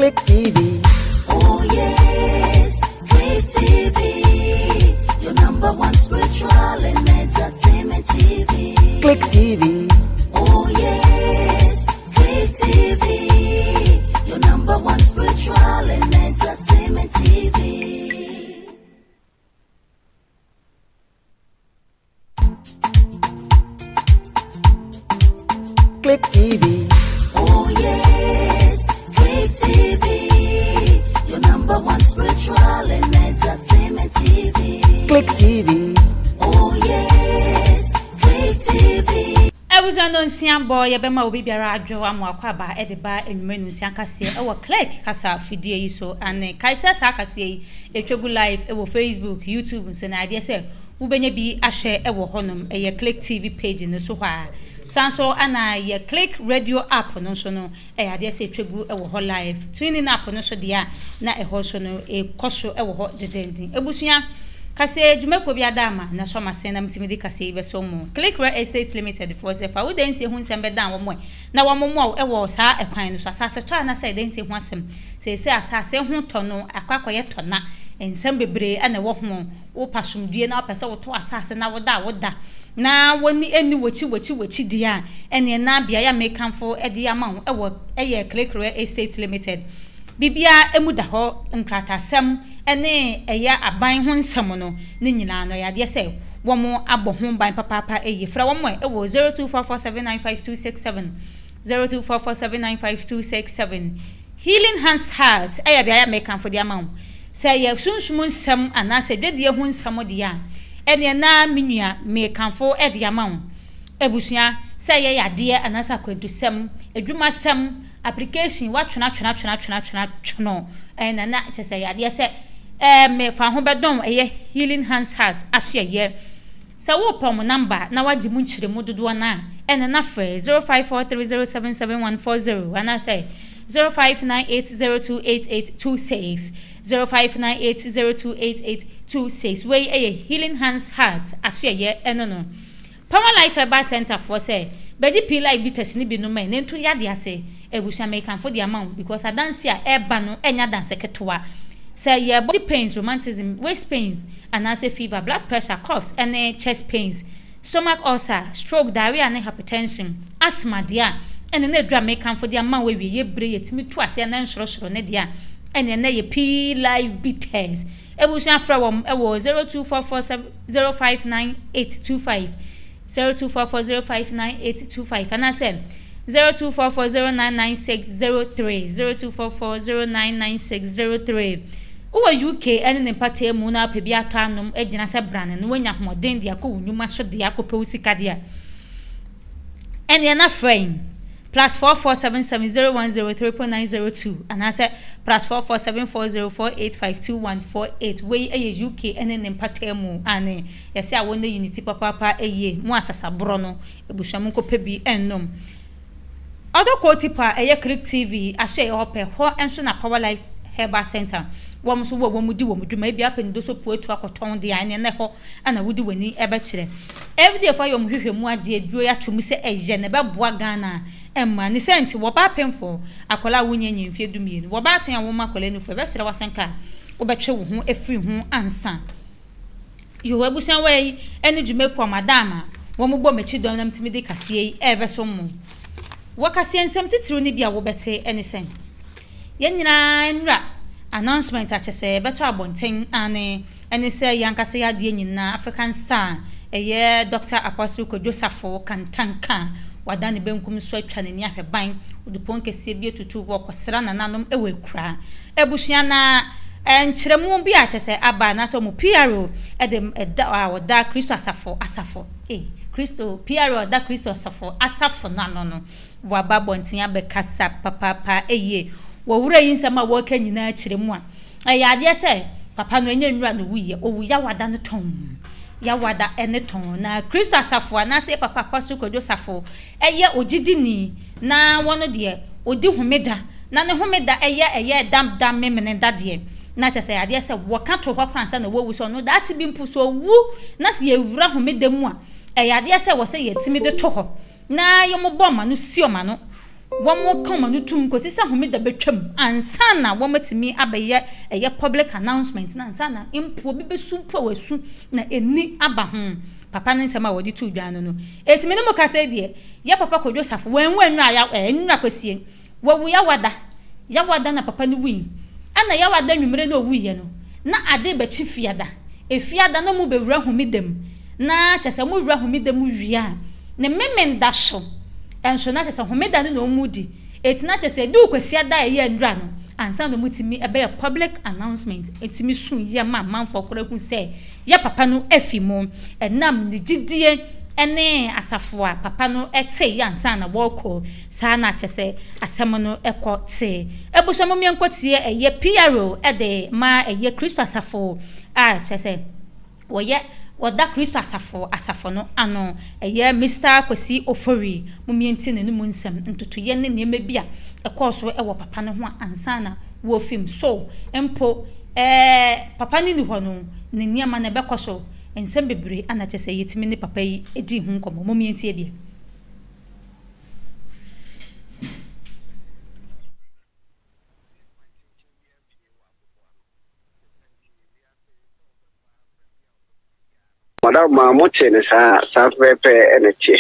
Click TV. Oh yes, Click TV, your number one spiritual and entertainment TV. Click TV. Oh yes, Click TV, your number one spiritual and entertainment TV. Click TV. Oh yes, Click TV, your number one spiritual and entertainment TV. Click TV. Oh yes, Click TV. I was on Sian boy, Bema will be Barajo, and Wakwaba, Ediba, and Menusian Cassia, our Click Casa Fidie so, and Kaisa Sakasi, a Chogu Live, our Facebook, YouTube, and so idea say, Ubenya be a share our honum, a Click TV page in the Soha. Sanso ana ye Click radio app no so no e ade se twegu e wo ho live tuning app no so dia na e ho so no e koso e wo ho dedendin ebusua kase djumeko bia dama na so masen na mtimi de kase ibe so mo Click Real Estate Limited for se fa wo dense hu nsem be dan wo mo na wo mo e wo sa ekwan no so asase to na say dense hu asem se asase hu to no akwakoye to na ensem bebre ana wo ho wo pasumdue na opese wo to asase na wo da na woni eni wochi dia ene na bia ya mekanfo ede ya ma ho ewo eye Click Real Estate Limited bibia emuda ho nkratasem ene eya aban ho nsem no ne nyina no ya de se wo mo abo ho ban papa eye fra wo mo ewo 0244795267 0244795267 Healing Hands Heart eya bia ya mekanfo de ama ho say ye sunsumun nsem anase dwede ho nsem de ya ene na menua me kanfo e de ama wo ebusua say ye yade anasa kwentusem adwuma sem application wa twena no ene na che say yade se me fa ho bedon eye Healing Hands Heart aso ye say wo pom number na waji mu nchire mu dodo na ene na fe 0543077140 and I say 0598028826 0598028826 wey a Healing Hands Heart asuye eno no Power Life Eba Center for say bedi pila ibites ni bi no man ntu yade ase ebusu American for the amount because adanse a eba no enya danse ketoa say your body pains, rheumatism, waist pain, and as a fever, blood pressure, coughs, and chest pains, stomach ulcer, stroke, diarrhea, and hypertension, asthma, dear, and then drum may come for the amount where we breathe me twice and then short nedia, and then they P live bitters. Ebusia from 0244059825 0244059825 and I said 0244099603 0244099603 Uwa UK ene ne pate mu na pa bi atanom agina se brane no wanya hoden dia ko wunuma so dia ko pewusika dia ene na frame +44770103.902 and I said +447404852148 we eye UK ene ne pate mu ane yesi a wona unity papa eye mu asasa bro no ebushamu ko pebi ennom Other quotipa eye Click TV aso e hope ho enso na Power Life Herbal Center wo so wo mu di wo mu dwuma e bia panido so puatu akoton de ane ne ho ana wudi wani ebe kire everyday for yom hwehwe mu age aduro ya twum se eye ne be boa Ghana emma ni senti wo ba pemfo akola wonye nyemfie dumie wo ba ten wo makola ni fo be sere wasenka wo betwe wo ho afri ho ansa yo webusan wei ene dwumepo madama wo mu bo mechi dom nam timi de kase ebe so mu wakasi ensem titru ni bia wo bete enisen ye nyina nra announcement achese beto abonten ane enise yankase ya de nyina African Star eye Dr. Apostle Kodosafo kantanka wadane benkum so atwa ne ni ahweban odupon kese bi etutu wo kosra nananom ewe kura ebusua na enkyeremu bi achese aba na so mu PRO edem da Kristo asafo Kristo PRO da Kristo asafo nanono waba bontia bekasa papa eye wo wura yin sama wo ka nyina kyeremu a ade se papa no enya nwura no wuye owuya wada no ton ya wada ene ton na Kristo asafo na se papa Apostle Kodosafo eye ogidini na wono de odi homeda na ne homeda eye dam memene dade na cha se ade se wo ka to hokransa na wo wu so no da chi bi mpu so wu na se ewura homeda mu a ade se wo se yetimi de to ho na yomo boma no sioma no wɔn ka wɔn tum kosi sɛ homeda betwam ansa na wɔn matimi abɛyɛ ɛyɛ public announcement na ansa na mpo bi besu mpo wasu na eni aba ho papa ne nsɛm a wɔde tu dwan no etimi ne mu ka sɛ deɛ yɛ papa kodwo safo wɔn nwura ya nwura kosie wɔwu ya wada na papa ne wi ana ya wada nwumere na owu yɛ no na ade bɛkyi fiada efiada na mu bewura homedam na kyesɛ mu wura homedam wia ne memenda so enso na kyesɛ homeda no na omudi etina kyesɛ du kwasia da ye ndra no ansa no mutimi ebe public announcement etimi sun ye ma manfo kora hu sɛ ye papa no afimo enam ne gidie ene asafo a papa no ete ye ansa na wɔkɔ saa na kyesɛ asɛm no ɛkɔ te ebusomo mienkotie eye PRO ede ma eye Kristo asafo a kyesɛ wɔda Kristo asafo no ano ɛyɛ Mr. Kwasi Ofori mumienti ne mu nsɛm ntotoyɛ ne nneɛma bi a ɛkɔɔso ɛwɔ papa no ho ansana wo film so empo papa ni hɔ no ne nneɛma na bɛkɔ so nsɛm bebre ana kyɛ sɛ yɛtimi ne papa yi edi ho nkɔmɔ mumienti bia Madam Mamotin sa pepe energy.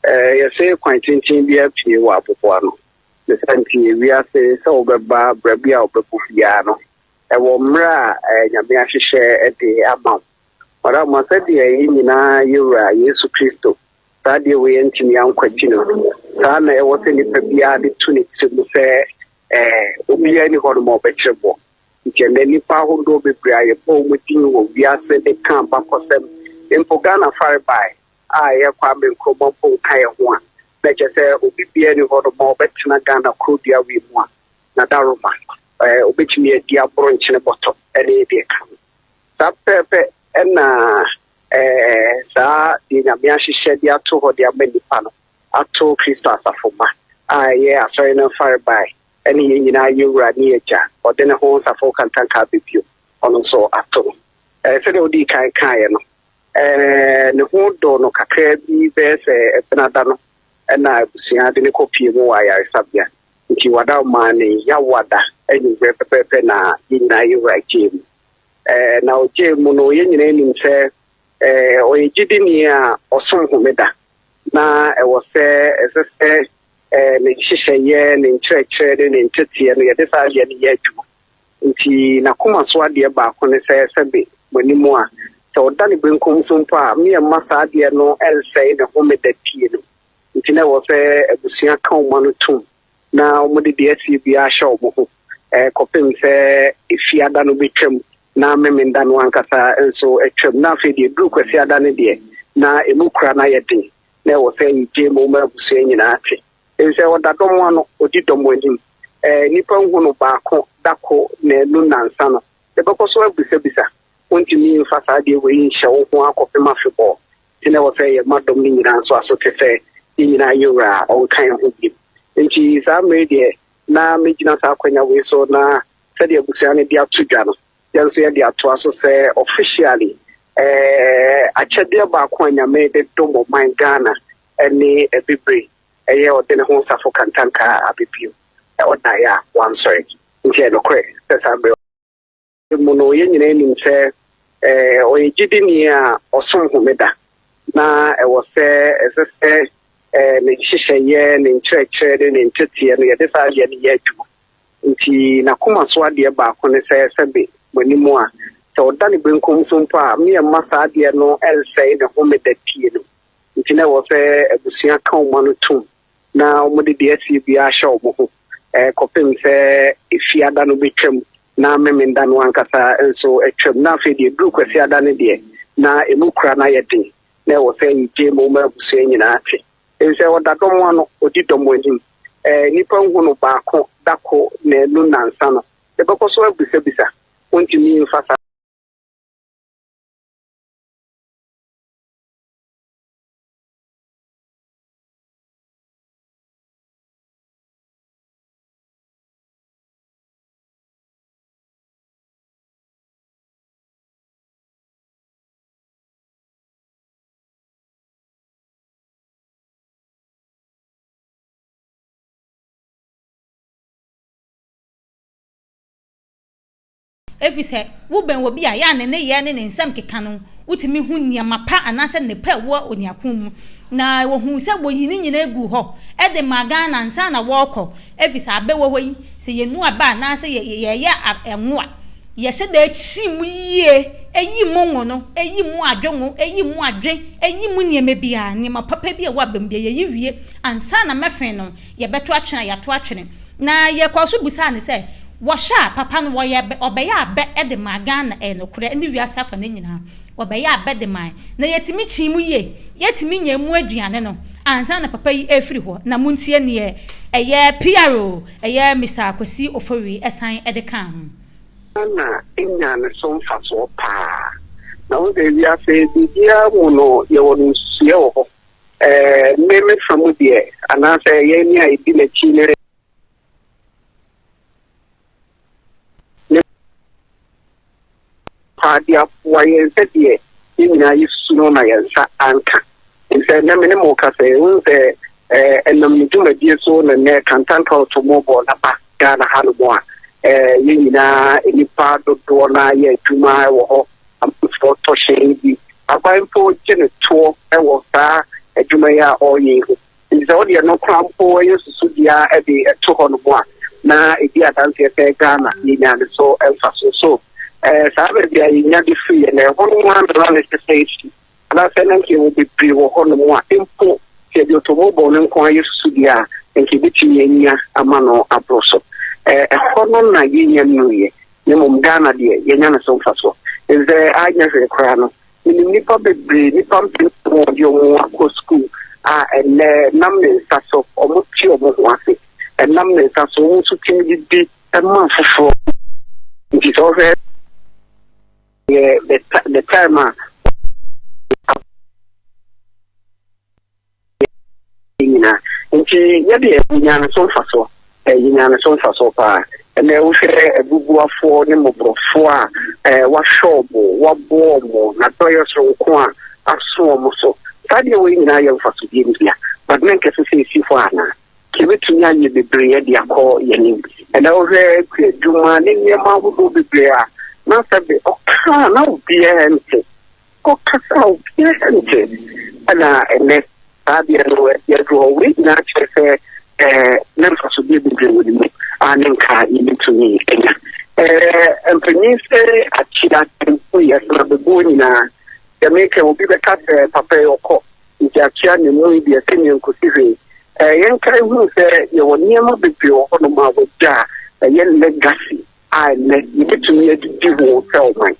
You say quantintin be a pie wa popoano. The santi we are say so beba brabia obepufiano. E wo mra nyame ahwehwe e de amam. Madam ma said ye nyina yura Yesu Kristo. Sa de we ntimi ankwati no. Sa na e wo se ni bia de tuni timu se obi ani ho no mo bekyerebo. Nti nipa hodo bebre aye po mutin wo wiase de kan bakosem Impogana far by I kwame nkrompo kai ho a na kyese obi bia ni ho do mo betina Ghana krodia wi mu a na daroma obetimi adi aboro nkyene botto ene de ka sa pepe na sa di na me ahyehyɛ de ato ho de amanipa no ato Kristo asafoma ye asɔre na far by ene ye nyina yewura ne agya ɔde ne ho safo kantanka bebio ɔno so ato sɛ de odi kai no ne ho do no kakra bi be se ebenada no na abusia de ne kopie mu wa yare sabia nti wada ma ne ya wada enyi pepepe na yina yura gem na oje mu no ye nyina nim se oyegidi ni a osom homeda na wo se esese ne hyehyeye ne nkyerɛkyerɛ ne ntetie no ye de sa ye ne ye adwu nti na koma so ade ba ko ne se sebe manimu a so dani benkum sumpa me masa de no elsei ne homeda tie no ntina wo se abusua ka o manu tum na o mode de asi bia hye o mo kopem se efiada no betwam na memenda no ankasa enso etwam na afi de dru kwasi ada ne de na emukura na yedin na wo se yije mo ma abusua nyina ate ense wo dadom ano odi dom anim nipa hu no baako dako na enu nansa no e bekoso abusabisa ontimi mfasa de we nhye wo ho akopema febɔ tina wo sɛ yɛ madom ni nyina so aso te sɛ nyina yura on kan ho bi nti sa me de na megina sa akwanya we so na sɛ de abusua ne de atodwa no yɛn so yɛ de ato aso sɛ officially akyɛde ba ko anyame de domo man Ghana ɛne ebibre ɛyɛ ɔde ne ho safo kantanka abibio ɔda ya one sorry nti no kre sɛ sa be mo no yɛ nyina nim sɛ oyegidi ni a osom homeda na wo se esese ne hyehyeye ne nkyerɛkyerɛ ne ntetie no ye de sa ye ne ye adwu nti na koma so ade ba ko ne se sebe manimu a sɛ oda ne benkum so mpa me masa ade no elsei ne homeda tie no nti na wo se abusua ka o manu tum na o mode de asi bia hye o mo ho kopem sɛ efiada no betwam na memenda no ankasa enso etwam na afi de dru kwasi ada ne de na emukura na yedin na wo se yije mo ma abusua nyina ate ense wodadom ano odi dom anim nipa hu no baako dako na enu nansa no e bekoso abusabisa ontimi mfasa efise wo ben wo bi a ya ne ye ne nsam keka no wutimi hu niam pa anase ne pa wo oniakon mu na wo hu se bo yini nyina egu ho e de maga na nsa na wo kọ efise abe wo hoyi se yenu aba na se ye enwa ye se da chi mu yie eyi mu ngono eyi mu adwenwo eyi mu adwen eyi mu niam bia niam papa bia wa bam bia ye wie ansa na mefen no ye beto atwena ya to atwene na ye kwaso busa ne se wo sha papa no wo ye obeya abe e de maga na no kure ni wiase afa na nyina obeya abe de man na yetimi chi mu ye yetimi nya mu aduane no ansa na papa yi efiri ho na muntie ne eye PRO eye Mr. Akwasi Ofori esan e de kan na inya ne so mfaso pa na wo de wi afi bia wo no ye wo nsie wo meme famu de ana se ye ni ai bi le chi ne padia waye se de inya isuno na yensa anka nse na me ne mo ka se wo se enam ni duma die so na ne kantanta automobile na ba Ghana halu mo yina enipa dodo na ye tuma wo ho amfo to shebi abaimpo gene to wo sa adwuma ya oye ho nze wo de no krampo yesusu dia e de to ho no mo na e dia danse e Ghana yina ne so emphasis so sabe dia yina de free na ho no andra ne station ala senen ke wo be pri wo ho no mo impo ke de automobile no kwa yesusu dia nke biti yenya amano abroso ekono na yinya nuye ne mum Ghana de yenya na so faso nze anya hwe kra no ni nipa bebre nipa mpo de omo akọ school ene nam ne saso omo ti omo wase nam ne saso omo su timi di ma fofo nti so he the time ina nti yede yinya na so faso yinya na so faso pa ene wo hwe ebubuafo ne mobrofo a wa shobo wa bomo na toyo so ko a aso mo so tade wo nyina ye mfaso bi ndia but men kese se sifo ana kebetunya nye bebre ye dia ko ye ni ene wo hwe dwuma ne nyema wo bebre a na sabe oka na obi ente oka sa obi ente ana ene tade no ye do we na chese never so be with me and nka into Kenya emprenise akira tempo ya na beboni na Jamaica will be the cat papa yoko nti akira ne mu bi asenye nkosiwe yenka hu se ye woni ma bebi ho no ma wogya ye legacy ne yitumi edi ho selman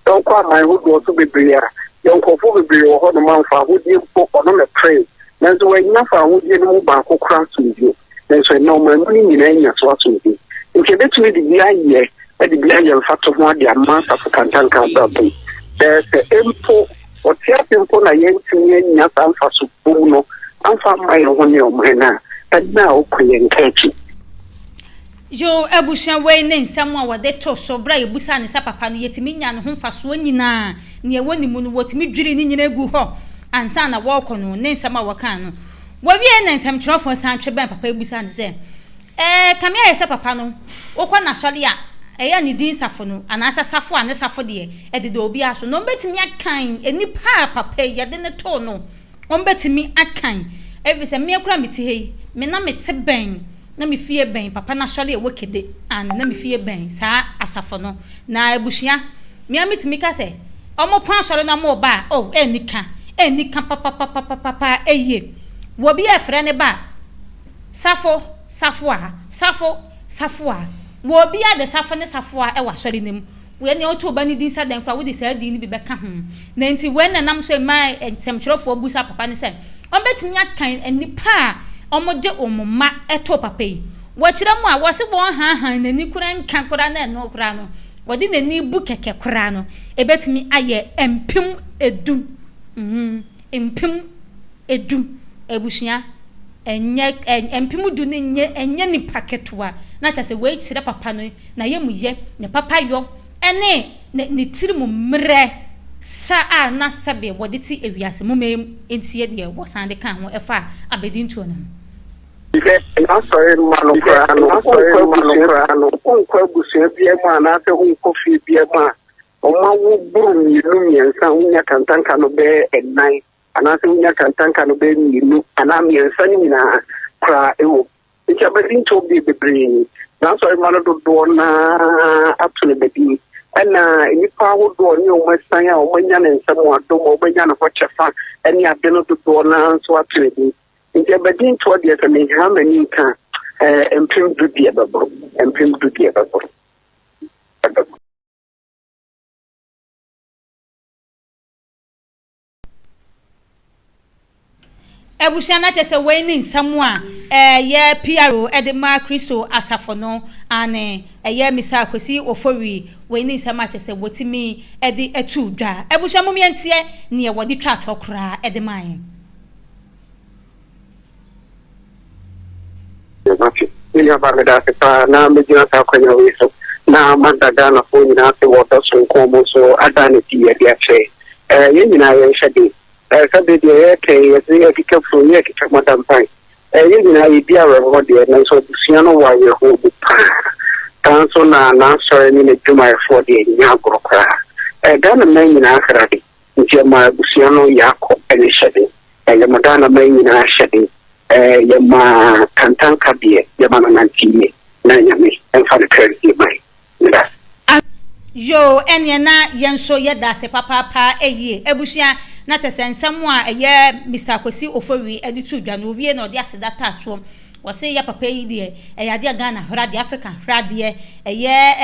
so kwa my hood also bebi ya yonkofo bebi ho no ma fa hodi po ono me pray nanso wanya fa hodi no mu ba kokra sundio nanso no ma ni nyina nya so asundio nke betumi di bia ye edi bia ye mfato ho ade ama sa kantanka babu the empo otia tempo na ye ntumi nya sa mfaso bu no amfa mai ho ne o mena na okwe nkachi yo ebushan we ne nsam a wode to so bra ebusa ne sa papa no yetimi nya ne ho mfaso nyina ne woni mu no wotimi dwiri ni nyina egu ho ansa na woko no ne nsam a woka no wo wie ne nsam trofo san twe ben papa ebusa ne se kamia yesa papa no wokwa na sole a eya ni din safo no anasa safo ane safo de e de obi aso no betimi akan enipa papa ye de ne to no betimi akan evise me akura meti hei me na meti ben na me fie ben papa na sole e wokede an na me fie ben sa asafo no na ebushia me ametimi ka se omo pon sole na mo ba enika papa eye wo bi efre ne ba safo wo bi ade safo ne safo a e wa sole nem we ne oto ba ni din sa den kra wo de sa din ni bi beka ho na nti when na nam so ma ensemtwerefo busa papa ne se betimi akan enipa omode omma eto papa yi wo kire mu a wo se bo han nani kura nka kura na no kura no wo de nani bu keke kura no betimi aye empim edu empim edu ebushia enye empim du ne enye ni paketwa na cha se we kire papa no na ye mu ye ne papa yo ene ne tirimu mre sa na sabe wodi ti ewiase mu me entie de wo san de kan ho efa abedintu na I'm sorry, Manokrano, Unquabusia, Biama, after Uncofi Biama, Oma Brum, Union, San Cantancano Bay at night, and I think Cantancano Bay, and I'm your son, cry, which I've been to be the brain. That's why I wanted to do up to the baby. And if I would go on your West Side or Wenyan and someone do Wenyan of what you found, and you have been to do now, so actually. In the beginning, toward the end, how many can improve the able, improve the able. Ebushana chese waiting someone ye PRO Edema Christo Asafono and ye Mr. Kwesi Ofori waiting so much as a wotimi edi etu dwa ebushamu mientie ne ye wodi twa tokra edema William Barmeda, now Major Sakanya, now Mandagana for the water so common so Adanity at the Ache. I shadi. Sabi the Ake, as we have kept from here to Madame Pine. I be a reward and so Siano while you hold the council now answering in to my 40 Yagokra. Dana Main in Accra, Jema Busiano Yako and Shadi, and the Madonna Main in Ashadi. Yama Kantanka Bia, Yamana Nantini, Nanyami, and for the credit Yo, and yana yanso yada se papa ye, Ebushia, not a sense someone a year, Mr. Kwesi Ofori, editu, and Uvia no dias that tattoo. Was say ya papa dear, a yadia Ghana, Radi African, Radie, a year,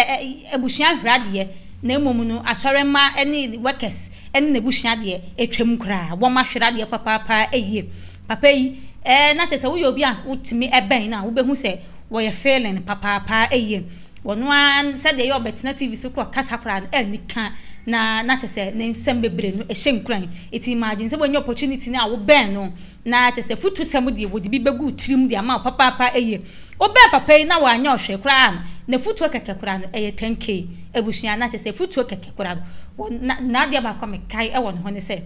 Ebushian Radie, Nemuno, Asarema, any workers, any Nebushadia, a trimcra, one much Radia papa a year. Papa. Not as a will be out to me a bang now, who say, why a failing papa a year. One said they are better TV so called Casapran and the can not as a name Sembe brain, a shame crying. It imagines when your opportunity now will bear no, not as a foot to somebody would be good trim the amount papa a year. Or bear papa now I know she cran, the footwork a cran a 10K, a bushia not as a footwork a cran. Nadia Bacomic Kai, I want to say.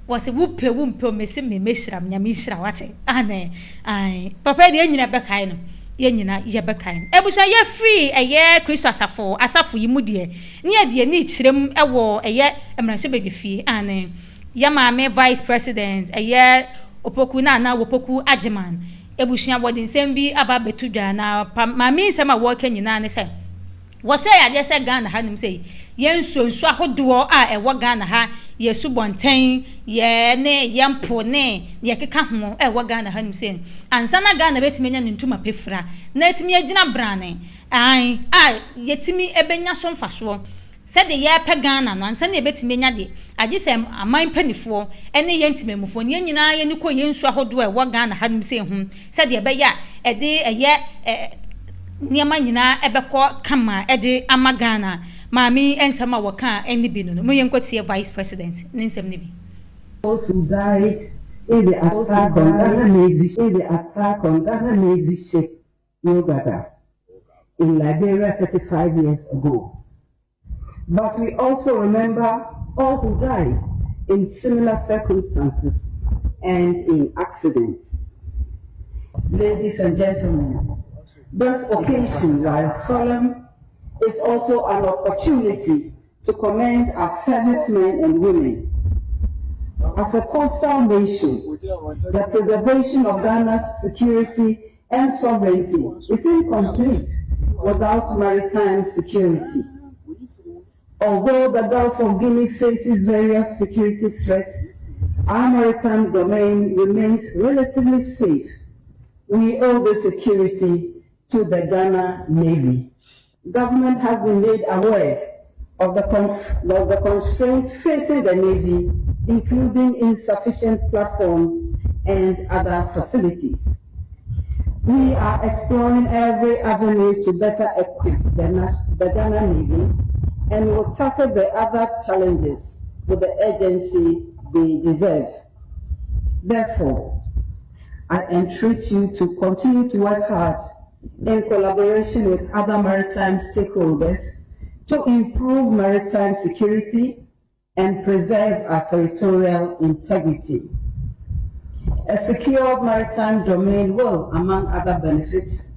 Was a wumpo missing me, Mishram, Yamishra, what I papa the engine bakain, Yenina, Yabakain. Ebusha ye free a year, Christos Asafo, Asafu Yimudie, near the niche them a war a year, a baby fee, and Yama vice president, a year, Opokuna, now Opoku Ajaman. Ebusha what in Sembi about Betuda now, my means am I working in an say. Was say I just said Ghana had him say, Yen so swaho duo a what Ghana ha, ye subontain, ye ne, yampo ne, ye kekamo, what Ghana had him saying. And Sana Ghana bet me into my pifra, net me a jina brane. I, yet me a benya son fasho. Said the year pagana, and Sunday bet me nyadi. I just am a mine penny for any yentime for yen and I and you call yen swaho duo what Ghana had him saying. Said the beya, a day, a year, Niama nyina ebekọ kama ede amagana mami ensama waka eni bi no muyenkwati vice president ninsem ne bi those who died in the attack on Ghana Navy ship Yogada in Liberia 35 years ago. But we also remember all who died in similar circumstances and in accidents. Ladies and gentlemen, this occasion, while solemn, is also an opportunity to commend our servicemen and women. As a coastal nation, the preservation of Ghana's security and sovereignty is incomplete without maritime security. Although the Gulf of Guinea faces various security threats, our maritime domain remains relatively safe. We owe the security to the Ghana Navy. Government has been made aware of the constraints facing the Navy, including insufficient platforms and other facilities. We are exploring every avenue to better equip the Ghana Navy and will tackle the other challenges with the urgency they deserve. Therefore, I entreat you to continue to work hard in collaboration with other maritime stakeholders to improve maritime security and preserve our territorial integrity. A secure maritime domain will, among other benefits,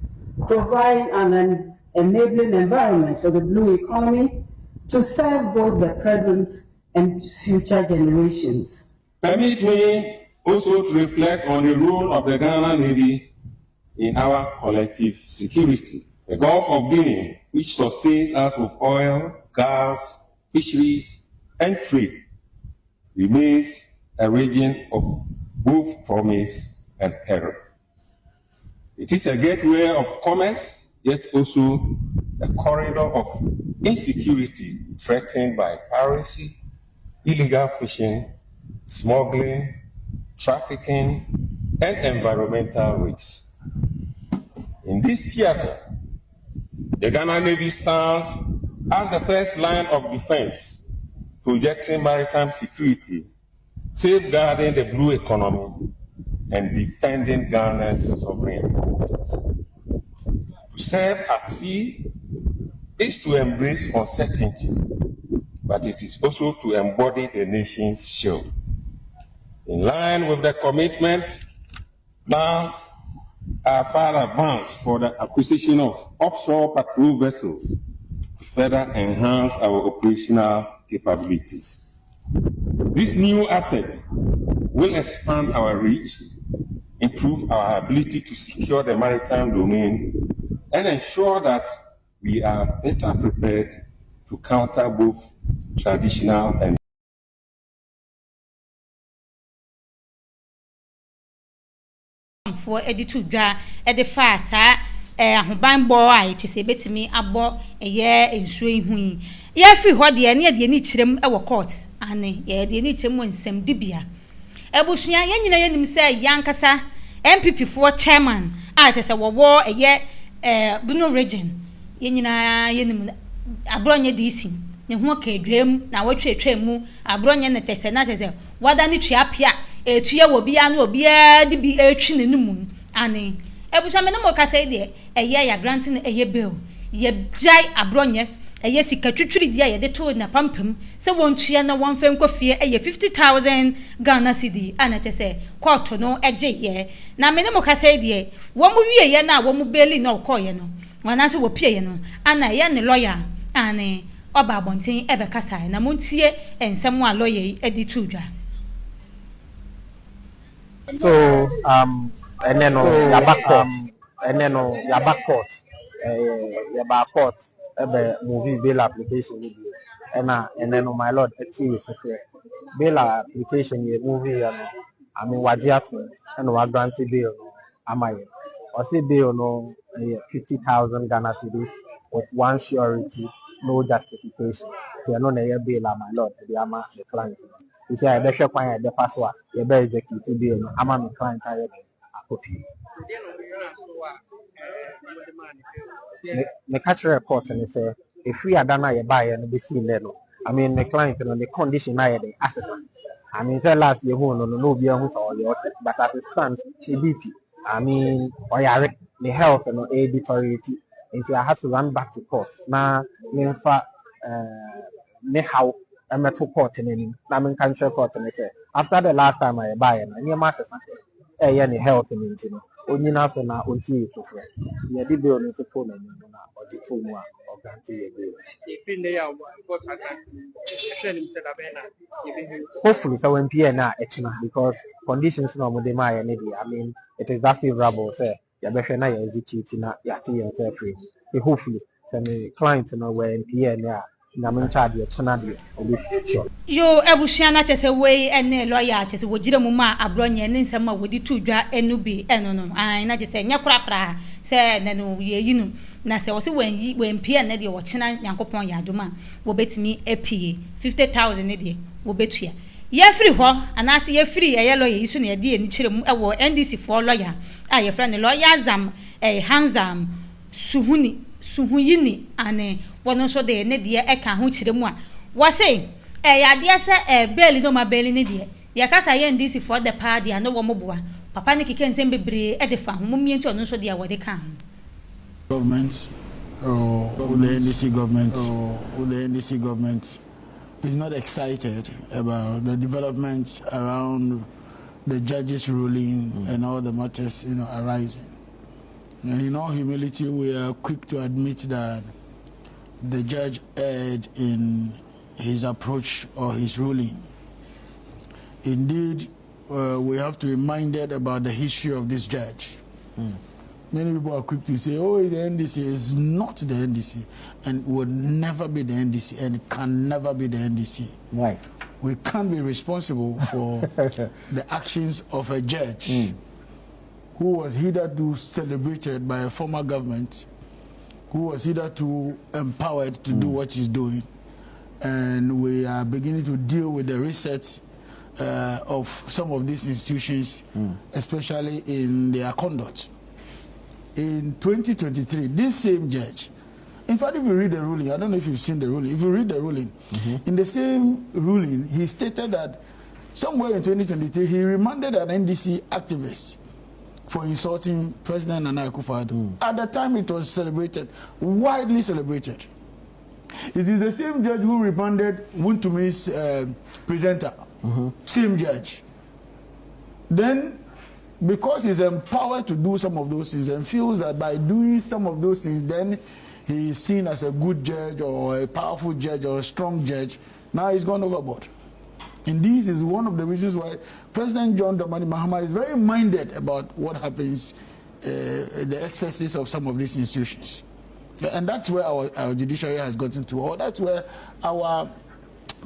provide an enabling environment for the blue economy to serve both the present and future generations. Permit me also to reflect on the role of the Ghana Navy in our collective security. The Gulf of Guinea, which sustains us with oil, gas, fisheries, and trade, remains a region of both promise and peril. It is a gateway of commerce, yet also a corridor of insecurity threatened by piracy, illegal fishing, smuggling, trafficking, and environmental risks. In this theater, the Ghana Navy stands as the first line of defense, projecting maritime security, safeguarding the blue economy, and defending Ghana's sovereign importance. To serve at sea is to embrace uncertainty, but it is also to embody the nation's shield. In line with the commitment, plans are far advanced for the acquisition of offshore patrol vessels to further enhance our operational capabilities. This new asset will expand our reach, improve our ability to secure the maritime domain, and ensure that we are better prepared to counter both traditional and for editu dwa edifa sa ahoban bo ai te se betimi abo eye ensuo ihu ye free ho de ne de ni kirem e wo court ane ye de ni kirem nsem dibia ebusua ye nyina ye nim se yankasa MPP for chairman a te se wo eye Bruno region ye nyina ye nim abronye DC ne ho ka edwam na wotwetwa mu abronye ne tese na te se wada ni tuapia etuye wo bia na obia de bi etwi ne numu ane ebusua me no mo ka say de eye ya granting eye bill ye jai abronye eye sika twitwiri dia ye de to na pampam se wontua na wonfa nkofie eye 50,000 Ghana cedi ana che se court no eje ye na me no mo ka say de wo mu wie ye na wo mu beli na okoye no wana se wo pie ye no ana ye ne lawyer ane oba abonten ebe kasa na montie ensem a lawyer edi tudwa. So and then your back court and then your back court movie bail application and then my lord it's bail application ye movie I mean wajiatu and wa granted bail amaye or say bail no 50,000 Ghana cedis with one surety, no justification. They are not a bail my lord the ama the client. You say I better find the password, you better execute the bill. I'm a client. I copy. The catch report and they say if we are done, I buy and be seen there. I mean, the client on the condition I the assessment. I mean, say last year, no be who's all your but as it stands, the BP. I mean, or the health and editoriality. Until I had to run back to court. Now, in fact, how. I'm at court in Namin country court and I say after the last time I buy and your master any health in it, only now so now until you suffer. You did be on the phone and or the 2 more or guarantee hopefully so when PNA because conditions no more I mean it is that favorable say you better now executing your yourself free. Hopefully some clients know where PNA yo ebusua na chese we ene lawyer chese wogire mu ma abronye ne nsema wodi tudwa enubi eno no an na chese nya krakra se ne no ye yinu na se wo se wen pie ne de wo chena yankopon ya adoma wo betimi apie 50,000 ne de wo betua ye free ho anase ye free eye lawyer isu ne de ni kire mu ewo NDC for lawyer a ye friend lawyer zam handsome suhuyini ane wono so de ne de eka ho kire mu a wo say ya de se bail no ma bail ne de ya kasa ye ndisi for the party and wo moboa papa ne kike nsem bebre e de fa ho mumie nti ono so de wo de ka government or the NDC government is not excited about the development around the judge's ruling and all the matters, arising. And in all humility, we are quick to admit that the judge erred in his approach or his ruling. Indeed, we have to be reminded about the history of this judge. Many people are quick to say, oh, the NDC is not the NDC and will never be the NDC and can never be the NDC. Why? We can't be responsible for the actions of a judge who was hitherto celebrated by a former government, who was hitherto empowered to do what he's doing. And we are beginning to deal with the reset of some of these institutions, especially in their conduct. In 2023, this same judge, in fact, if you read the ruling, I don't know if you've seen the ruling, if you read the ruling, in the same ruling, he stated that somewhere in 2023, he remanded an NDC activist for insulting President Nana Akufo-Addo. At the time, it was celebrated, widely celebrated. It is the same judge who remanded Wuntumi's presenter, same judge. Then, because he's empowered to do some of those things and feels that by doing some of those things, then he is seen as a good judge or a powerful judge or a strong judge, now he's gone overboard. And this is one of the reasons why President John Dramani Mahama is very minded about what happens, the excesses of some of these institutions. And that's where our judiciary has gotten to, or that's where our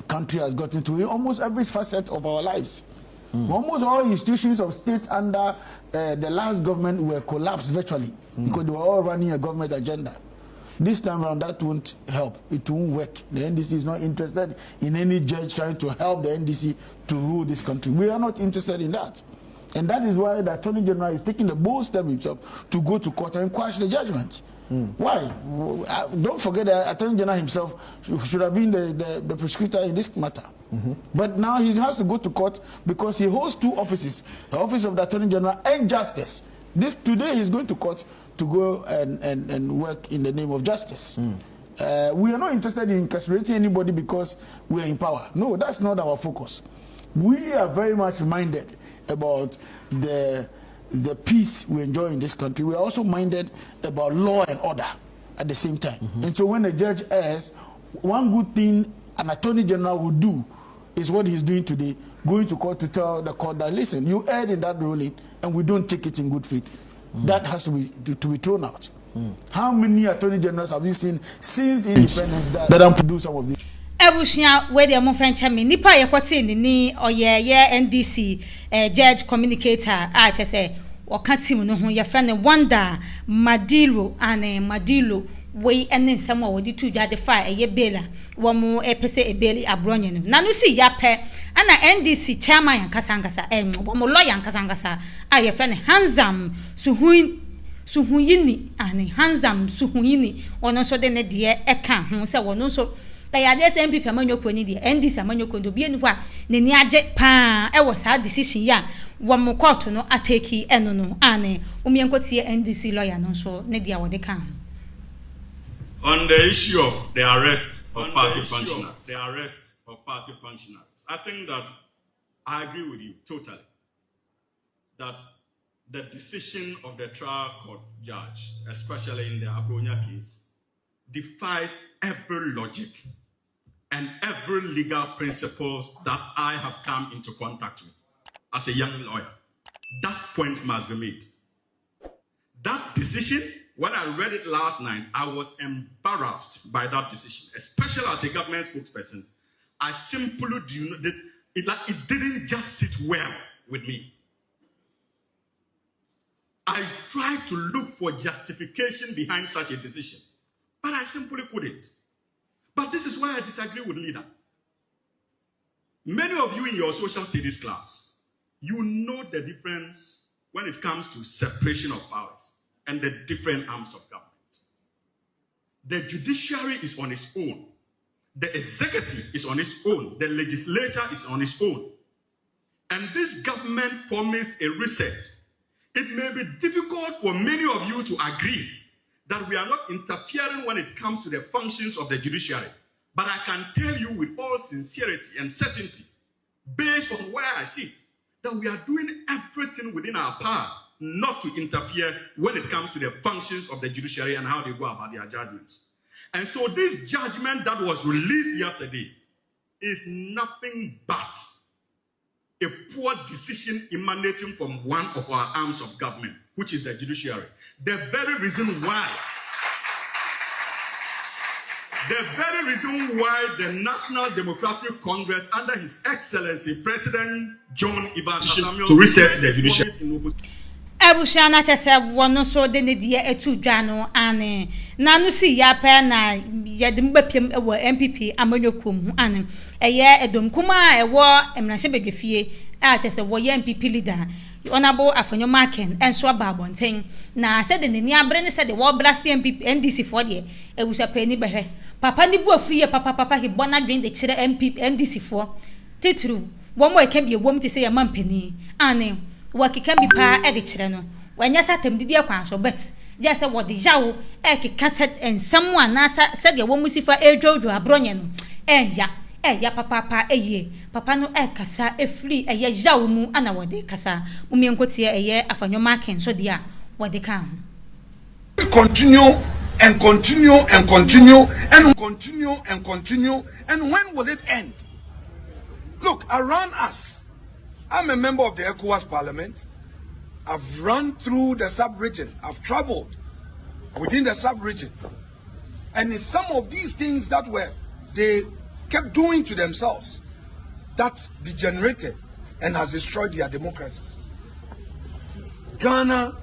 country has gotten to in almost every facet of our lives. Almost all institutions of state under the last government were collapsed virtually because they were all running a government agenda. This time around, that won't help. It won't work. The NDC is not interested in any judge trying to help the NDC to rule this country. We are not interested in that. And that is why the Attorney General is taking the bold step himself to go to court and quash the judgment. Why? Don't forget the Attorney General himself should have been the prosecutor in this matter. But now he has to go to court because he holds two offices, the office of the Attorney General and Justice. Today he's going to court to go and work in the name of justice. We are not interested in incarcerating anybody because we are in power. No, that's not our focus. We are very much minded about the peace we enjoy in this country. We are also minded about law and order at the same time. And so when a judge errs, one good thing an Attorney General would do is what he's doing today, going to court to tell the court that, listen, you erred in that ruling and we don't take it in good faith. That has to be thrown out. How many Attorney Generals have you seen since independence that have to do some of this? Ebushia where the Monfencha me nipa yekwati ni oye NDC judge communicator say waka team no ho ye friend Wonder Madilo ane Madilo we ene nsem a wodi tu dwade fa eye bela wo mo epese ebeli abronye no na no si yape ana NDC chairman yankasangasa wo mo lawyer yankasangasa a ye friend Handsome Suhuyini ane Handsome Suhuyini wono so de ne de eka ho se wono so ya de SMP amanyoko ni de NDC amanyoko ndo bi eni ho a ne ni age pa e wo sa decision ya wo mo court no ateki eno no ane umyenkotie NDC lawyer no so ne dia wo de kan. On the issue of the arrest of party functionaries, I think that I agree with you totally that the decision of the trial court judge, especially in the Abronya case, defies every logic and every legal principles that I have come into contact with as a young lawyer. That point must be made. That decision, when I read it last night, I was embarrassed by that decision, especially as a government spokesperson. I simply it didn't just sit well with me. I tried to look for justification behind such a decision, but I simply couldn't. But this is why I disagree with leader. Many of you in your social studies class, you know the difference when it comes to separation of powers and the different arms of government. The judiciary is on its own. The executive is on its own. The legislature is on its own. And this government promised a reset. It may be difficult for many of you to agree that we are not interfering when it comes to the functions of the judiciary. But I can tell you with all sincerity and certainty, based on where I sit, that we are doing everything within our power not to interfere when it comes to the functions of the judiciary and how they go about their judgments. And so this judgment that was released yesterday is nothing but a poor decision emanating from one of our arms of government, which is the judiciary. The very reason why the National Democratic Congress, under His Excellency President John Evans Samuel, to reset the judiciary. Ebushana chese wono so de ne die etu dwa no ane na no si ya pa na ye de mbapiem ewo MPP amanyokom hu ane eye edom kuma ewo emrahye bedwefie a chese wo ye MPP leader honorable Afanyo Maken enso ababonten na se de ni abre ne se de wo blast MPP NDC for de ebusha pani behwe papa ni bu afiye papa he bona dwen de kire MPP NDC for titru wo mo eka bi ewom te se ya mampani ane wakika bi pa e de kire no wanya satem didi akwan so but je se wo de yawo e kika set ensam anasa se de wo musifa edwodwo abronye no ya papa eye papa no kasa efri eye yawo mu ana wo de kasa mumie nkotie eye Afanyo Maken so de a wo de ka continue and continue and continue and continue and continue, and when will it end? Look around us. I'm a member of the ECOWAS Parliament. I've run through the sub-region. I've traveled within the sub-region. And in some of these things that they kept doing to themselves, that degenerated and has destroyed their democracies. Ghana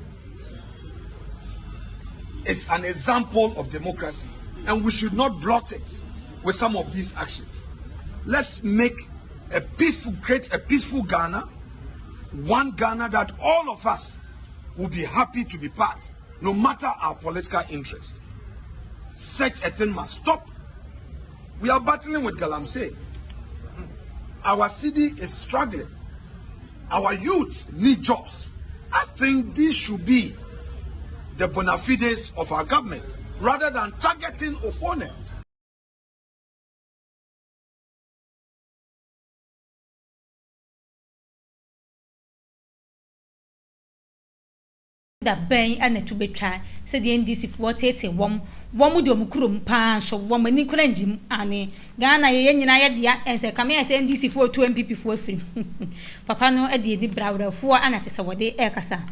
is an example of democracy, and we should not blot it with some of these actions. Let's make create a peaceful Ghana, one Ghana that all of us will be happy to be part, no matter our political interest. Such a thing must stop. We are battling with Galamsey. Our city is struggling. Our youth need jobs. I think this should be the bona fides of our government, rather than targeting opponents. Da ben ana to betwa se the NDC for tete wom de omkurom pa so wom ani kura njim ane Ghana ye nyina ye dia ense kame se NDC for 2 MPP for free papa no ade ni brawra fo ana te se wode kasa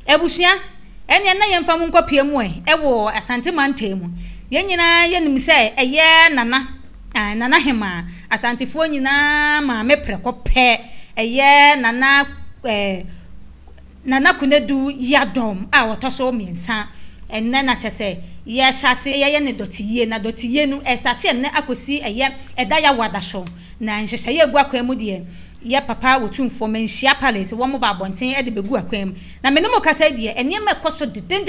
ebusua ene na ye mfa mu nkopie mu ewo asante mantemu ye nyina ye nim se eye nana hema asante fo nyina ma mepreko pe eye nana kunedu yadom a wotoso miensa enne na chese ye hyase ye ne dotiye na dotiye nu estati enne akosi eye eda ya wadasho na nhyehyɛ ye gu akwam de ye papa wotumfo menhia palace wo mo ba bonten e de begu akwam na mene mo kasa de enne ma ekoso de den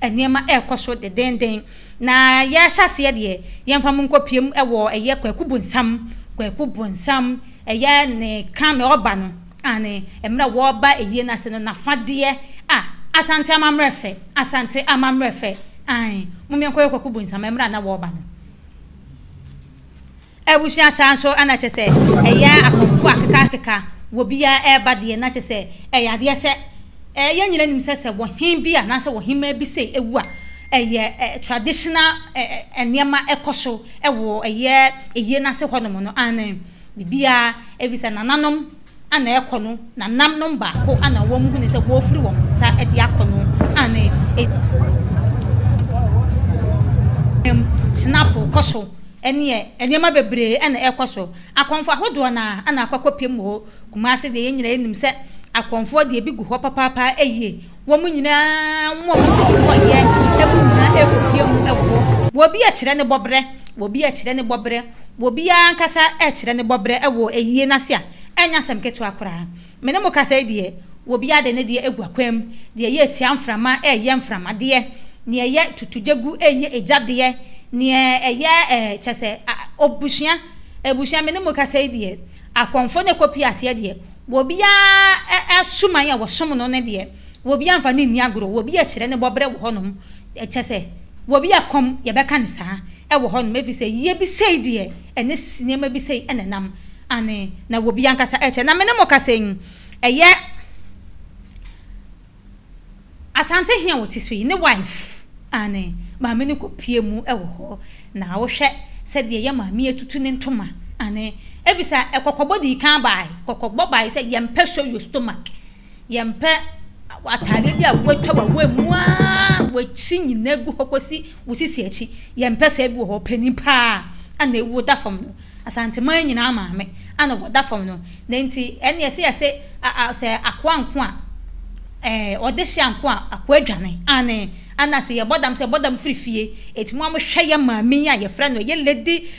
enne ma ekoso de den na ye hyase de ye mfa mo nkopiem ewo eye kwaku bonsam eye ne kame oba no ane emra wo ba eye na se no na fade asante amamrefe ai mumien kwaku bonsam emra na wo ba no ebusia sanso ana chese eya akonfu akeka wo bia eba de na chese eya de se ye nyina nim se wo hen bia na se wo hen ma bi se ewu a eye traditional eniema ekoso ewo eye na se hono no ane bibia evisa nananom ana ekono na namnom ba ko ana wo mu ne se wo firi wo sa ede akono ane snap koso eniema bebre ena ekoso akonfo ahodo na ana akwakopiem ho kumase de yenyina enim se akonfo de ebigu ho papa eye wo mu nyina mo ti ko ye ebu na ekopiem ewo wo bi a kire ne bobre wo bi ankasa e kire ne bobre ewo eyiye na se a enya sem ketu akora mene mo kasa de wo bi ade ne de egu akwam de ye tia mframa ye mframa de ne ye tutujegu eye ejade ni eye chese obushia mene mo kasa de akonfo ne kopi ase de wo bi asuma ya wo som no ne de wo bi amfa ne ni agoro wo bi a kire ne bobre wo honom chese wo bi akom ye beka ne saa e wo honom efi se ye bi sei de ene sinema bi sei enenam ane na wo bi ankasa eche na mene mo kasen eye asante hia wo tiso yi ne wife ane ma mene ko pie mu ewo ho na wo hwe se de ye ma me etutu ne ntoma ane evisa ekokobọ di kan bai kokobọ bai se yempe show your stomach yempe atade bi a wetwa wa wemu a wachi nyina gu hokosi wosisi achi yempe se bi ho panipa ana ewu da fam no asante man nyina ama me ana wo da fam no na nti ene se se akwa nko a ode hia nko a akwa adwane ane ana se ye bodam frifie etimu am hwe ye ma me a ye fra no ye lady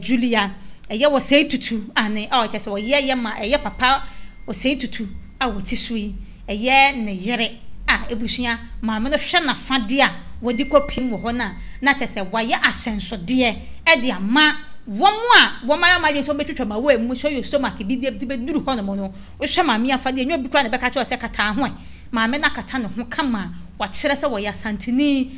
Julia eye wo sei tutu ane a o kese wo ye ma eye papa o sei tutu a wo tisui eye ne yere a ebusua ma me no hwe na fade a wodi kopim wo ho na kese wo ye asenso de e de ama woma ya ma so betwetwa ma wo emu so yo stomach bi de duru ho no mo no wo hwe ma me afade enyo bi kra na be ka che o se kata ho ma me na kata no ho kama wa kire se wo ya santini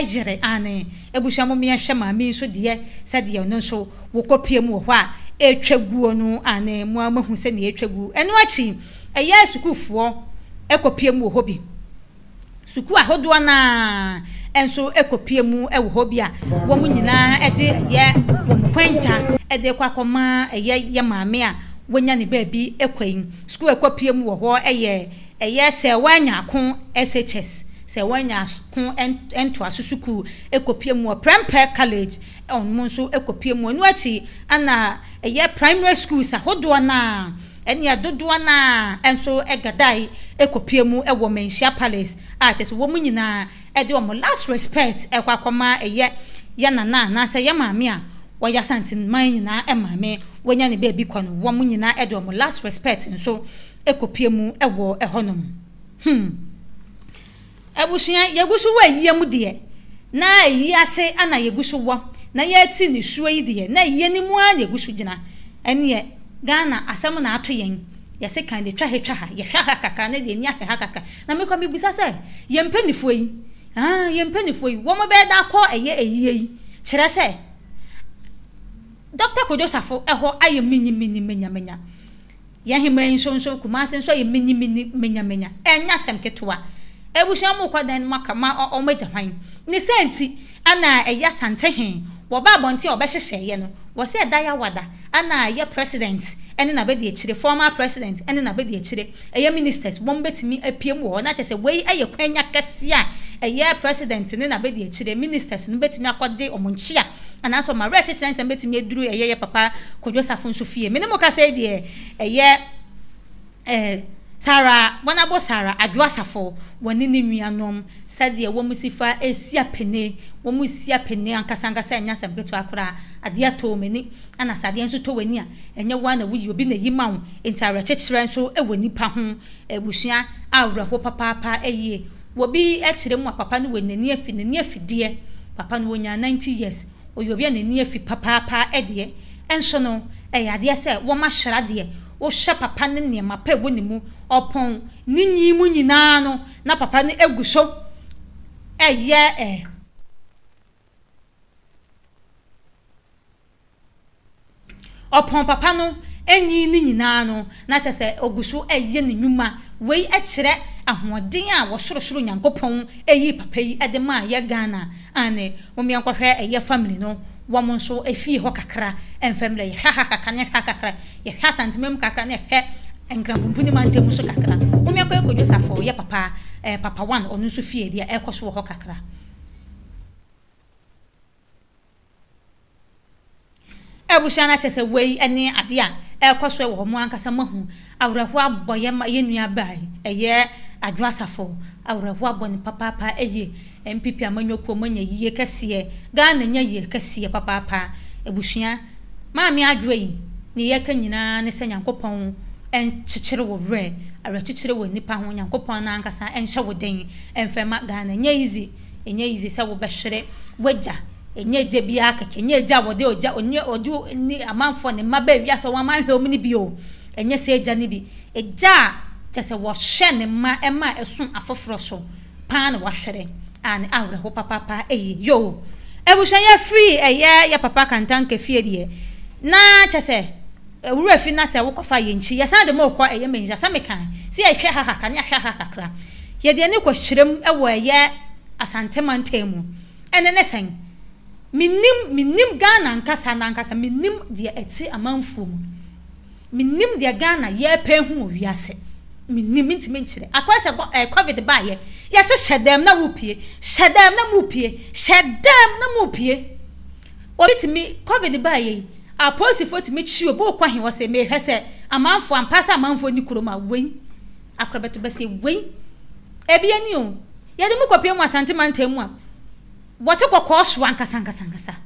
yere ane ebusua mo me hwe ma me so de se de no so wo kopiem wo ho a etwaguo no ane mo amahu se ne etwagu eno achi eye sukufo ekopiem wo hobi suku ahodo na enso ekopiem ewo hobi a wo mu nyina ede ye wo kwancha ede kwakoma eye maame a wonya ne baabi ekwan suku ekopiem wo ho eye se wanya ko SHS se wanya ko ento asusuku ekopiem wo Prempeh College onmo nso ekopiem no achi ana eye primary schools ahodo na eni adodo na enso egadai ekopiem ewo Menhia Palace a chese wo mu nyina ede omo last respect ekwakoma eye ya na se ya maame a wo ya santin man nyina maame wonya ne baabi kwa no wo mu nyina ede omo last respect nso ekopiem ewo ehonom ebusia yegusu wa yiem de na yi ase ana yegusu wo na ye ti ni suo yi de na ye ni mu a yegusu gina ene Ghana asem na ato yen yese kan de twa ha ye hwa ha kaka na de ni ha kaka na me kwa me bisa se ye mpanifo yi ye mpanifo yi wo mo be da ko eye yi kire se Dr. Kodosafo eho aye menya ye heman so kuma se so ye menya enya sem ketwa ebusha mo kwadan maka ma o magya hwan ni senti ana eya sante he wo ba bonti obehyehyeye no wo se da ya wada ana ye president ene na be de chire former president ene na be de chire eye ministers bombetimi apiem wo na chese wei aye kwanya kase a eye president ne na be de chire ministers no betimi akode omonchia ana so ma reche chire nsem betimi eduru eye papa Kodosafo nso fie me ne mo ka se de eye Tara wanabo Sara Adwasafo woni ne nuanom sade wo musifa esia pene wo musia pene ankasangasa nya semketo akora ade ato meni ana sade enso to wani a enye wana wuyi obi na yima wo entara chechire enso ewoni pa ho ebusua awreho papa eye wo bi ekire mu papa no wenani afide papa no wonya 90 years oyobi anani afi papa ede enso no ade se wo ma hyrade wo hye papa ne ne ma pa woni mu opon ninyi mu nyina no na papa ne eguso eye opon papa no enyi ni nyina no na chese oguso eye ne nwuma wei ekire ahoden a wo sorosoro Nyankopon eyi papa yi ede ma ye Ghana ane wo mi ankwohwe eye family no wamo nso efi ho kakra enfemre ye hwa kakra ne hwa kakra ye hwa santimem kakra ne hwe enkrampuni mantemu so kakra umi akwa Kodosafo ye papa papa 1 onu so fie dia ekoso ho kakra ebushana chese wei ene ade a ekoso wo mo ankasa mahu awreho aboye ma ye nua bai eye Adwasafo awreho abone papa eye MPP amanyoko manya yiye kase Ghana nya yiye kase papa ebushia maami adwe yi ne ye ka nyina ne se Nyankopon en chichire wo re ara chichire wo nipa ho Nyankopon na ankasa en hye wo den enfema Ghana nya easy se wo behwere wagya enye gye bia keke enye gya wo de ogya onye odu ni amanfo ne maba wi aso wa manhwe omni bio enye se gya ne bi egya tese wo hye ne ma ema esun afoforo so pa na wo hwere ani awre ho papa yo ebusha ya free eye ya papa kantanke fie die na tese wura fi na se wo kofa ye nchi ye san de mo kwa eye menja sa mekan si ye hwe ha ka ne hwe ha kakra ye de ne ko hyirem ewo ye asantemantemu ene ne sen minim Ghana nkasa minim de eti amanfo mu minim de Ghana ye pe hu wiase minim ntime nkyire akwase covid ba ye se shedem na wupie obitimi covid ba ye aposifo timi chi obo kwa he wose me hwese amanfo ampasa amanfo ni kuroma wei akrobeto bese wei ebia ni o ye de mu kopie mu asantemantemu a wote kokoswa nkasa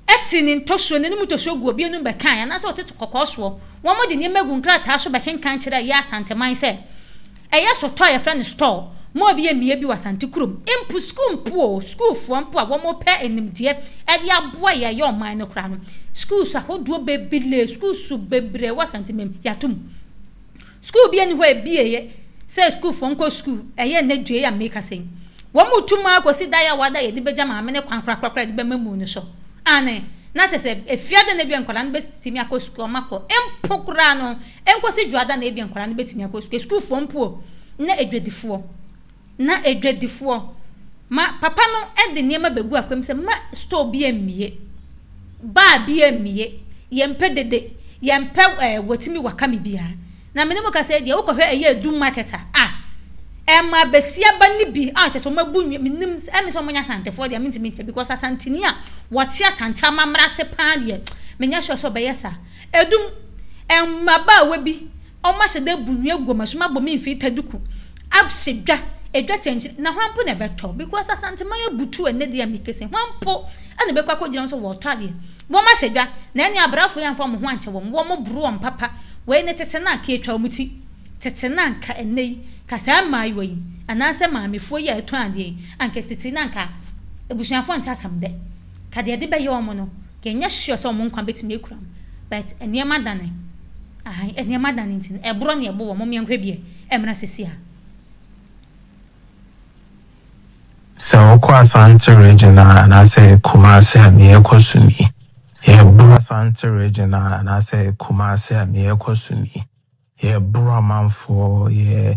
eti ni ntosho ne mu tosho gu obi enu be kan ya na se wote kokoswo wo mo de ni magu nkrata so be kenkan kire ya asanteman se eye so to ye friend store mo bi emie bi wasante krom impu school fo mpo a wo mo pe enimde e de aboa ye ye oman no kra no school sa hodo bebile school su bebre wasante mem yatum school bi eni ho ebieye se school fo nko school eye na dwe ya make sen wo mo tuma ko si da ya wada ye de beja ma me ne kwankra de be mamu no so ane na chese efiade na bia nkwala no betimi akọ school makọ empokra no enko si dwada na bia nkwala no betimi akọ school fo mpo na edwadifo ma papa no e de niema begu afam se ma store bi emie ba bi emie yempe dede yempe wotimi wakami bia na mene mo ka se de wo ko hwe eye edu marketer ma besia ba ni bi cheso mabu minim emi so monya santefo de mentimi because asantini a wote asante amamra se pan de menya so be yesa edum ma ba we bi o ma hye de bunua guoma so ma bo mi mfi taduku absedwa edwa chenchi na hwampo na beto because asante ma ya butu ene de amikese hwampo ane be kwakọ gira so wo tade bo ma hyedwa na ene abrafo ya mfa mo ho anche wo mo buru wo papa we ne tete na ka etwa muti tete na nka enei kasa mayo yi anase maamefo ya eto ade anka tete na nka ebusuafo nta asamde ka de be ye omo no kenya hwe so mo nkwa betime ekuram but eniema dane eniema dane ntin ebro ne ebo wo mo mienhwe bie emra sesia so kwa Asante regional and I say Kumasi and Ekosuni. Yeah, Bura Asante regional and I say Kumasi and Ekosuni. Yeah, Bura Manfo, yeah,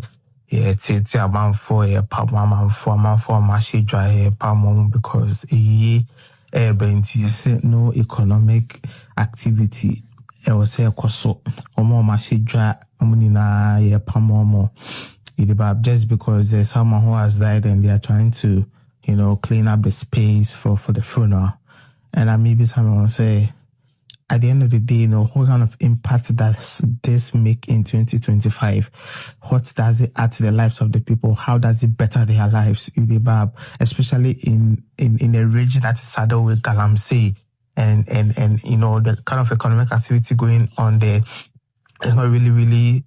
Titi Amanfo, yeah, Pama Manfo, Mashidra, yeah, Pamon, because no economic activity. I was say Koso, Omo Mashidra, Omunina, yeah, Pamomo. Just because there's someone who has died and they are trying to, clean up the space for the funeral. And maybe someone will say, at the end of the day, what kind of impact does this make in 2025? What does it add to the lives of the people? How does it better their lives? Especially in a region that is saddled with Galamsey and the kind of economic activity going on there. It's not really,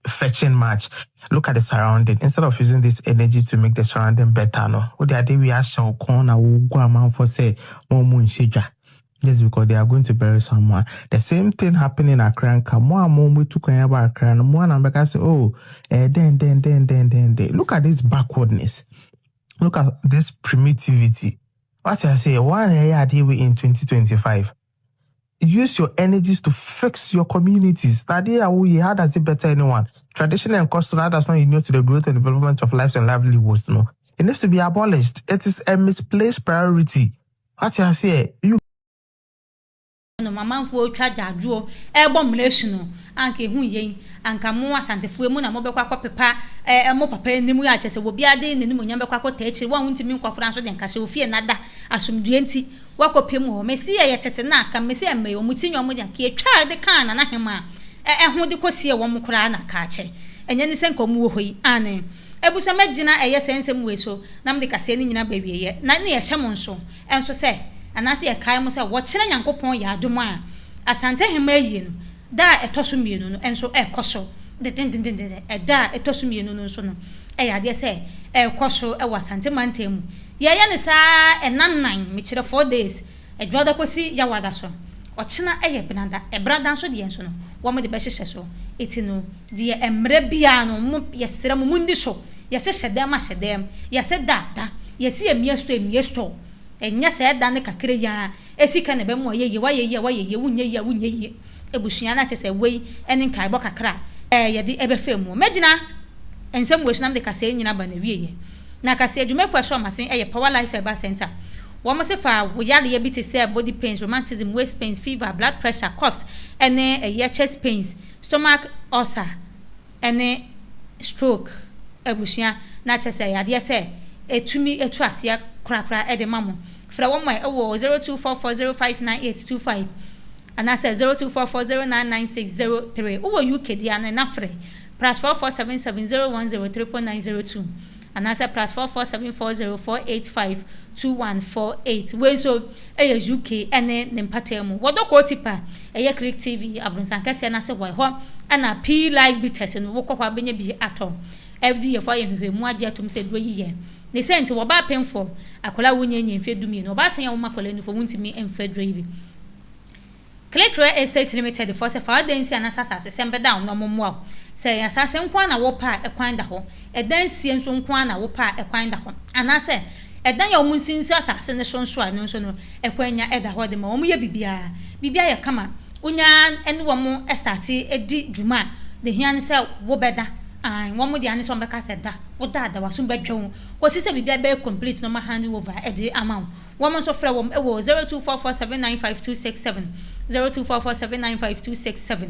fetching much. Look at the surrounding. Instead of using this energy to make the surrounding better, what they are doing, we are showing for say just because they are going to bury someone. The same thing happening in Accra. More to Accra. More and say, then. Look at this backwardness. Look at this primitivity. What I say, one area in 2025. Use your energies to fix your communities. How does it better anyone? Tradition and custom does not ignore to the growth and development of lives and livelihoods. It needs to be abolished. It is a misplaced priority. What I say, you. No mama fo twa jajuo ebo mrehunu anka hu yen anka mo asantefo mu na mo bekwa pepa mo papa enimu ya chese wo bia de nenimu nya bekwa ko tachi wo huntimi nkofra so de nka se ofie nada asomdue nti wakopem ho mesi ye tete na aka mesi eme yo mutinyo mo de ka etwa de kan na hema ho de kosie wo mo kura na ka che enye ni se nkomu wo hoyi ane ebusa magina eye sensem we so na mde kase ni nyina bawieye na ne ye hyemo nso enso se anase ye kai mo se wo kire nyankopon ya adom a asante hema yi no da etoso mienu no enso ekoso de da etoso mienu no nso no ya de se ekoso e wasante mantemu ye ne sa enanan me kire 4 days edwoda kosi ya wada so o kina brada so de enso no wo mo de be hyehye so etino de emre bia no mo yesere mo mundi so yese hyedem yese dada yesi emiesto enya se da ne kakre ya esika ne be mo ye wunye ebushia na kyese wei ene nkai bo kakra ye de ebefa mu magina ensem we shinam de kase nyina ba na wieye na kase adwuma kwa sho masen Power Life Eba Center wo se fa wo yare ye bi te say body pains, rheumatism, waist pains, fever, blood pressure, coughs ene chest pains, stomach ulcer ene stroke ebushia na kyese yade se etumi etu ase krakra ede mamo fra wo mai 0244059825 and I said 0244099603 wo UK dia na frɛ +44770103.902 and I said +447404852148 we so UK ene ne mpatemu wodoko tipa Click TV abronsan kase na se wo ho ana P live bitters no wo kokwa benya bi atom every year for yehwehwemu age atom se do yiye ne sent wo ba penfo akola wonyenye mfedumi no ba tanya wo makola ni fo wuntimi emfedro yi bi Click Real Estate Limited for se fa dansi anasasa se sembe down no momo se asase nkwa na wo pa ekwan da ho edansi enso nkwa na wo pa ekwan da ho anase edan ya omunsinsi asase ne sonso a no so no ekwanya eda ho de ma omu ye bibia ye kama unya ene wo mo estati edi dwuma de hian se wo beda wo mo de ane so mbeka se da wo da waso bedwo ko si se bibia be complete no ma hand over edi amount wo mo so frɛ wo 0244795267 0244795267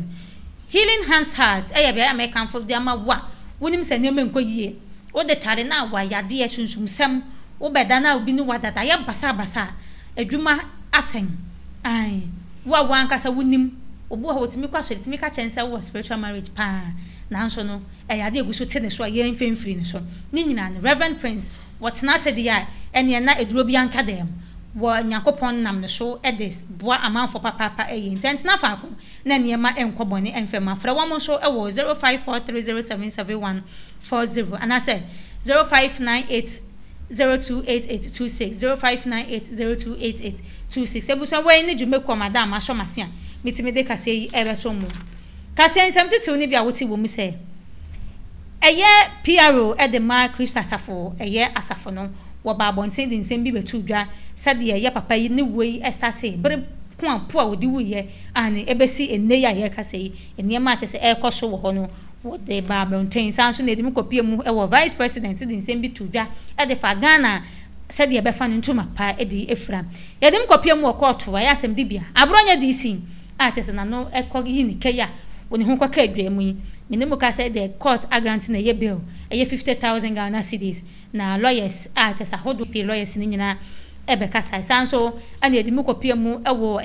Healing Hands Heart bia American folk de ama wa wonim se ne menko yie wo de tare na wa yade ye sunsunsem wo beda na obi ni wadada ya basa adwuma asen wa ankasa wonim obu ha wotimi kwa so timi ka chense wo spiritual marriage pa na nso no yade eguso te ne so ye mfemfiri ne so ni nyina ne Reverend Prince whatna said ya ene na eduro bi anka dem wo nyakopon nam ne so edes boa amanfo papa intent na fa ko na niema enkobone enfema fra wo mo so 0543077140 and I said 0598028826 0598028826 ebuso we ni dwumekọ madam asho mitimi de kase yi ebeso mu kase nsem titiw ni bia woti wo mu se PRO de ma Christ asafo asafo no wo ba bonten din nsem bi betu dwa sade ye papa yi ni wei estarte bre ko ampo a wodi wuye ane ebesi enne ya ye kase yi eniema akese ekoso wo ho no wo de ba bonten sanso na edim kopie mu wo vice president din nsem bi tu dwa de fa Ghana sade ye be fa ntuma pa de efra yedim kopie mu okoto wa ya asem dibia abronya DC akese na no ekọ yi ni keya woni ho kwaka adwa mu yi minimum ka say the court grant na ye bill 50,000 Ghana cedis na lawyers just a hold up lawyers ni nyina ebeka sai sanso ana edimu kopia mu ewo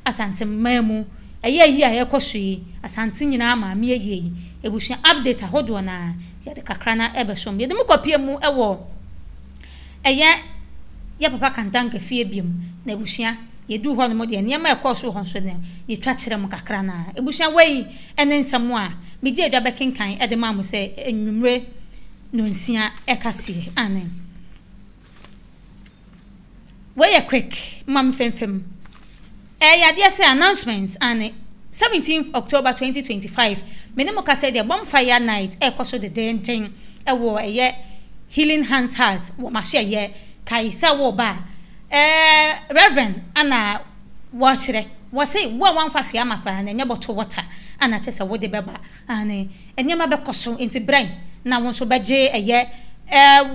asante mamu yi a ye kosoyi asante nyina ma me yi ebushia update ahodo na ya de kakra na ebesom edimu kopia mu ewo ya papa kantanka fie biem na ebushia yedu ho no mo de niam ekoso ho so ne ye twa kire mu kakra na ebushia wei ene nsamo a meje edwa bekenkan ede ma mo se enwumre no nsia ekase anen we quick mam femfem yade say announcement ane 17th October 2025 menemo ka say the bonfire night ekoso de denten ewo Healing Hands Heart wo ma share ye kai sa wo ba Reverend ana watchere wo say wo wanfa hwe amakra na nya bottle water ana chese wo de beba ane enyema be koso enti brain na won so beje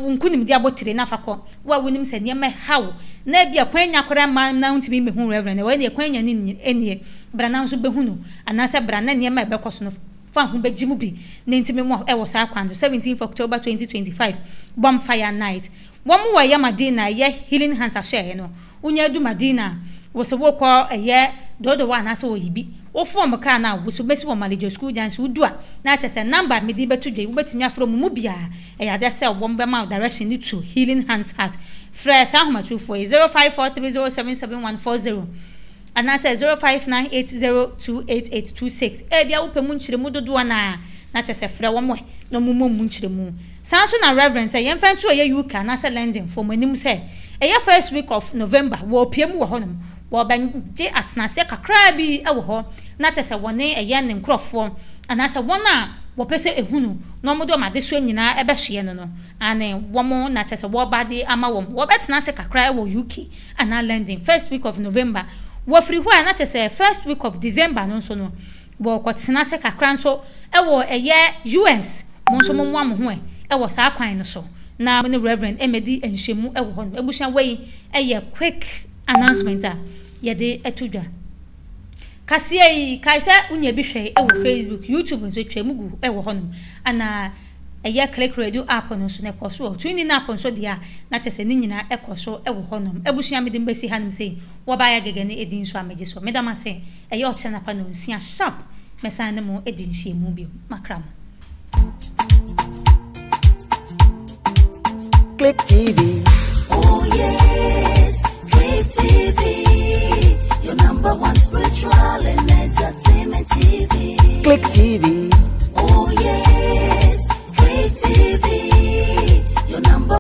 nkunim dia botire na fakọ wa wonim se ne me haw na bia kwanya kora ma na ntimi mehu Reverend we ne kwanya ni enie bra na nso behunu anase bra na ne me be koso no fa hu be jimu bi na ntimi mo e wo sa kwando 17th October 2025 bonfire night wom wa ya Madina Healing Hands ashare no unya du Madina wo se wo ko dodo wa na se wo yibi wo form ka na wo so besi wo manager school dance wudua na chese number me di betu dwe wo betimi afro mu bia de se wo mbe ma direction ni to Healing Hands Heart fresh ahoma true for 0543077140 and I say 0598028826 bia wo pemu nchire mu dodo na chese fre wo mo no mu nchire mu sanso na Reverend say yemfa ntu UK na say London for manim say first week of November wo piem wo honum wo banje atna se kakra bi wo ho na chese wone ne nkrofo anasa wona wo pese ehunu no modo ma de so nyina ebe hye no ane wo mo na chese wo bade ama wo betna se kakra wo UK ana London first week of November wo free ho na say first week of December no so no bo kwotena se kakran so wo US mo so mo mo ho wo sa kwan no so na me Reverend Emedi enhemu wo ho no ebusha wei quick announcement a ye de etudwa kasie kaisa unya bi hwe wo Facebook YouTube nso twemu gu wo ho no ana click radio app no so ne koso twini na app so dia na chese ni nyina ekoso wo ho no ebusha me de mbesi hanum sei wo ba ya gege ne edin so ameje so me da ma se oche na pa no nsia sharp me san ne mo edin hye mu bi makram Click TV. Oh yes, Click TV, your number one spiritual and entertainment TV. Click TV.